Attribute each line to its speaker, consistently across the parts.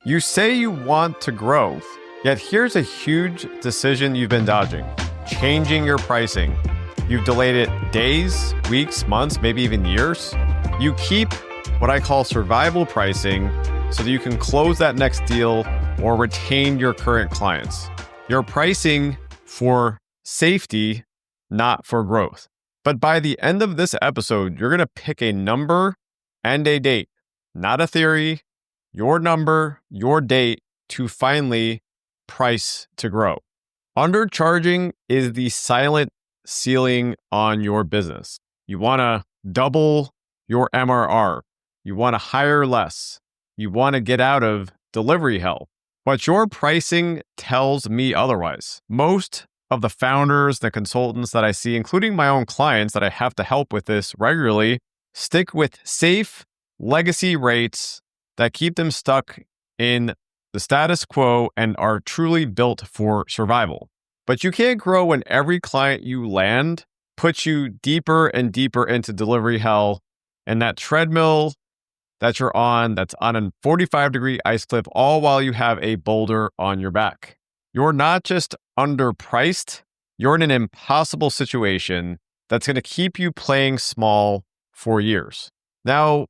Speaker 1: You say you want to grow, yet here's a huge decision you've been dodging: changing your pricing. You've delayed it days, weeks, months, maybe even years. You keep what I call survival pricing so that you can close that next deal or retain your current clients. You're pricing for safety, not for growth. But by the end of this episode, you're going to pick a number and a date, not a theory, your number, your date to finally price to grow. Undercharging is the silent ceiling on your business. You want to double your MRR. You want to hire less. You want to get out of delivery hell. But your pricing tells me otherwise. Most of the founders, the consultants that I see, including my own clients that I have to help with this regularly, stick with safe legacy rates that keep them stuck in the status quo and are truly built for survival. But you can't grow when every client you land puts you deeper and deeper into delivery hell, and that treadmill that you're on that's on a 45-degree ice cliff, all while you have a boulder on your back. You're not just underpriced, you're in an impossible situation that's going to keep you playing small for years. Now,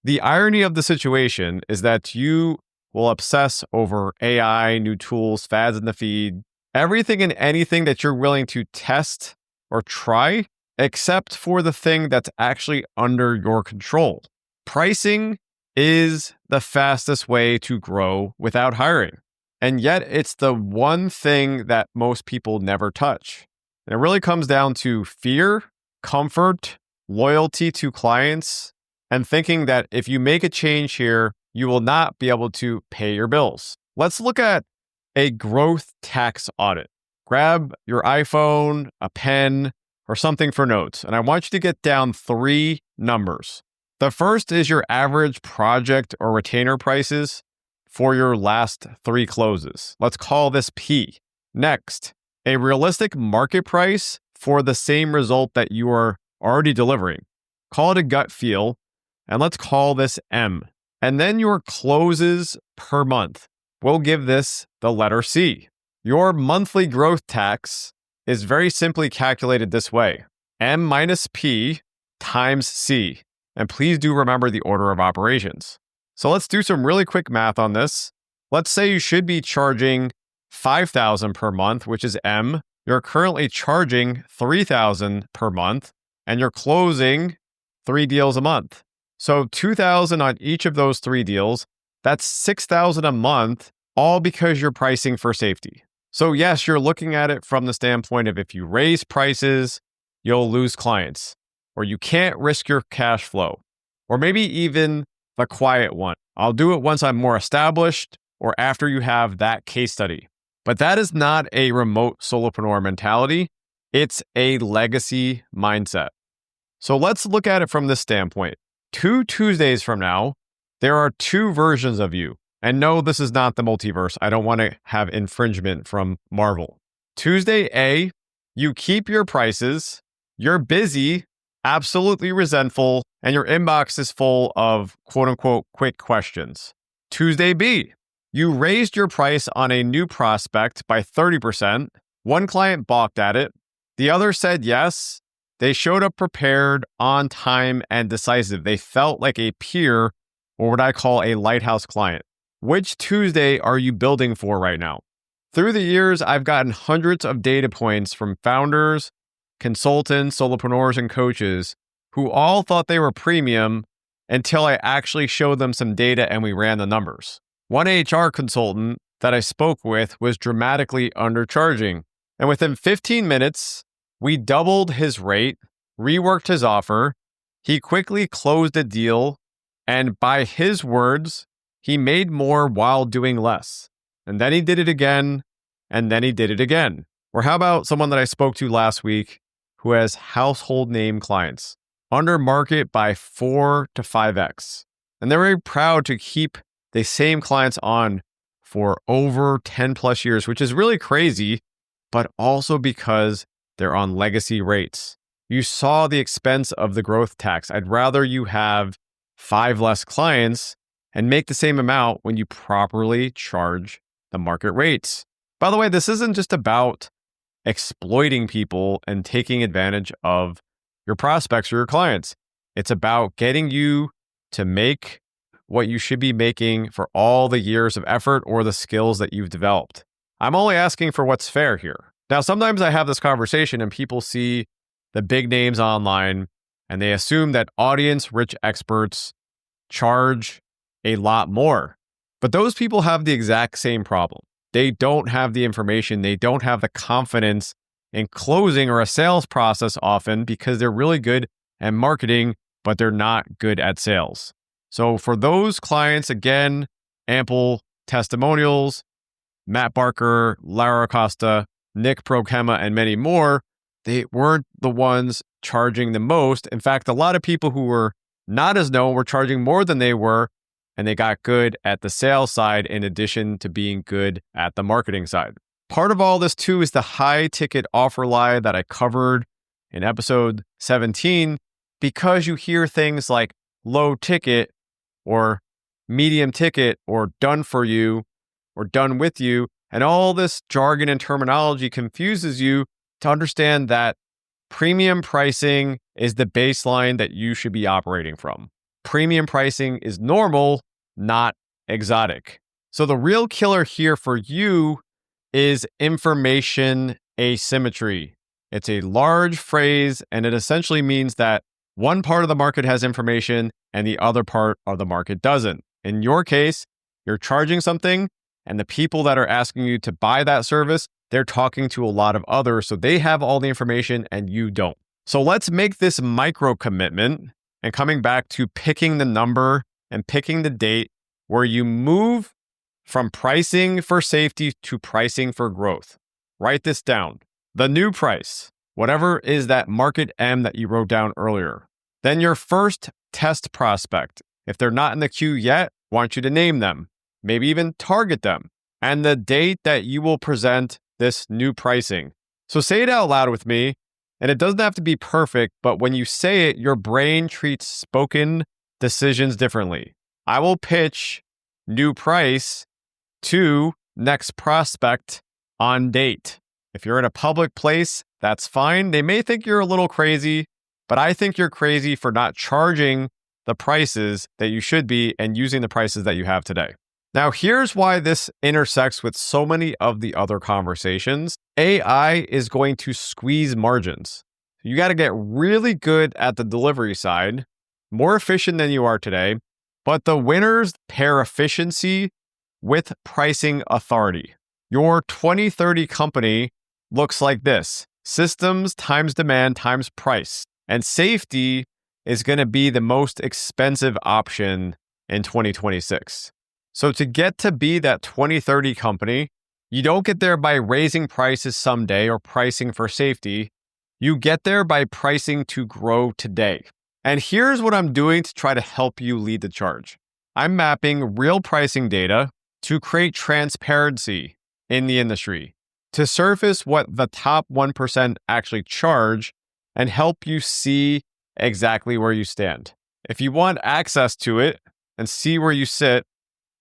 Speaker 1: the irony of the situation is that you will obsess over AI, new tools, fads in the feed, everything and anything that you're willing to test or try, except for the thing that's actually under your control. Pricing is the fastest way to grow without hiring. And yet it's the one thing that most people never touch. And it really comes down to fear, comfort, loyalty to clients, and thinking that if you make a change here, you will not be able to pay your bills. Let's look at a growth tax audit. Grab your iPhone, a pen, or something for notes. And I want you to get down 3 numbers. The first is your average project or retainer prices for your last 3 closes. Let's call this P. Next, a realistic market price for the same result that you are already delivering. Call it a gut feel, and let's call this M. And then your closes per month. We'll give this the letter C. Your monthly growth tax is very simply calculated this way: M minus P times C. And please do remember the order of operations. So let's do some really quick math on this. Let's say you should be charging $5,000 per month, which is M. You're currently charging $3,000 per month, and you're closing 3 deals a month. So $2,000 on each of those 3 deals. That's $6,000 a month, all because you're pricing for safety. So yes, you're looking at it from the standpoint of if you raise prices, you'll lose clients, or you can't risk your cash flow, or maybe even the quiet one: I'll do it once I'm more established or after you have that case study. But that is not a remote solopreneur mentality. It's a legacy mindset. So let's look at it from this standpoint. 2 Tuesdays from now, there are 2 versions of you. And no, this is not the multiverse. I don't want to have infringement from Marvel. Tuesday A, you keep your prices, you're busy, absolutely resentful, and your inbox is full of quote unquote quick questions. Tuesday B, you raised your price on a new prospect by 30%. One client balked at it. The other said yes. They showed up prepared, on time, and decisive. They felt like a peer, or what I call a lighthouse client. Which Tuesday are you building for right now? Through the years, I've gotten hundreds of data points from founders, consultants, solopreneurs, and coaches who all thought they were premium until I actually showed them some data and we ran the numbers. One HR consultant that I spoke with was dramatically undercharging. And within 15 minutes, we doubled his rate, reworked his offer. He quickly closed a deal. And by his words, he made more while doing less. And then he did it again. And then he did it again. Or how about someone that I spoke to last week who has household name clients, under market by 4 to 5x. And they're very proud to keep the same clients on for over 10 plus years, which is really crazy, but also because they're on legacy rates. You saw the expense of the growth tax. I'd rather you have 5 less clients and make the same amount when you properly charge the market rates. By the way, this isn't just about exploiting people and taking advantage of your prospects or your clients. It's about getting you to make what you should be making for all the years of effort or the skills that you've developed. I'm only asking for what's fair here. Now, sometimes I have this conversation and people see the big names online and they assume that audience-rich experts charge a lot more. But those people have the exact same problem. They don't have the information. They don't have the confidence in closing or a sales process often because they're really good at marketing, but they're not good at sales. So for those clients, again, ample testimonials, Matt Barker, Lara Costa, Nick Prokema, and many more, they weren't the ones charging the most. In fact, a lot of people who were not as known were charging more than they were, and they got good at the sales side in addition to being good at the marketing side. Part of all this too is the high ticket offer lie that I covered in episode 17, because you hear things like low ticket or medium ticket or done for you or done with you. And all this jargon and terminology confuses you to understand that premium pricing is the baseline that you should be operating from. Premium pricing is normal, not exotic. So the real killer here for you is information asymmetry. It's a large phrase, and it essentially means that one part of the market has information and the other part of the market doesn't. In your case, you're charging something, and the people that are asking you to buy that service, they're talking to a lot of others, so they have all the information and you don't. So let's make this micro commitment, and coming back to picking the number and picking the date where you move from pricing for safety to pricing for growth. Write this down. The new price, whatever is that market M that you wrote down earlier. Then your first test prospect. If they're not in the queue yet, I want you to name them, maybe even target them, and the date that you will present this new pricing. So say it out loud with me, and it doesn't have to be perfect, but when you say it, your brain treats spoken decisions differently. I will pitch new price to next prospect on date. If you're in a public place, that's fine. They may think you're a little crazy, but I think you're crazy for not charging the prices that you should be and using the prices that you have today. Now, here's why this intersects with so many of the other conversations. AI is going to squeeze margins. You got to get really good at the delivery side, more efficient than you are today, but the winners pair efficiency with pricing authority. Your 2030 company looks like this: systems times demand times price. And safety is going to be the most expensive option in 2026. So to get to be that 2030 company, you don't get there by raising prices someday or pricing for safety. You get there by pricing to grow today. And here's what I'm doing to try to help you lead the charge. I'm mapping real pricing data to create transparency in the industry, to surface what the top 1% actually charge and help you see exactly where you stand. If you want access to it and see where you sit,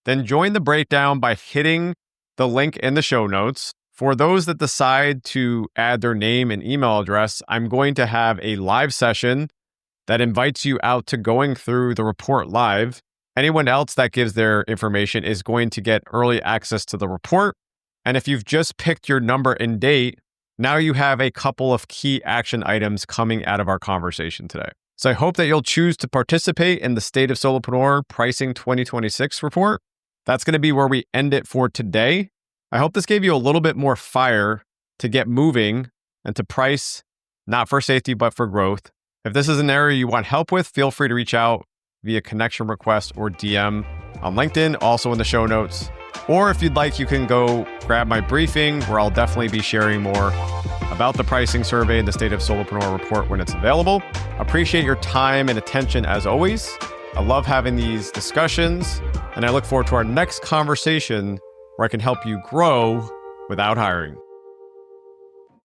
Speaker 1: then join the breakdown by hitting the link in the show notes. For those that decide to add their name and email address, I'm going to have a live session that invites you out to going through the report live. Anyone else that gives their information is going to get early access to the report. And if you've just picked your number and date, now you have a couple of key action items coming out of our conversation today. So I hope that you'll choose to participate in the State of Solopreneur Pricing 2026 report. That's going to be where we end it for today. I hope this gave you a little bit more fire to get moving and to price, not for safety, but for growth. If this is an area you want help with, feel free to reach out via connection request or DM on LinkedIn, also in the show notes. Or if you'd like, you can go grab my briefing where I'll definitely be sharing more about the pricing survey and the State of Solopreneur report when it's available. Appreciate your time and attention as always. I love having these discussions, and I look forward to our next conversation where I can help you grow without hiring.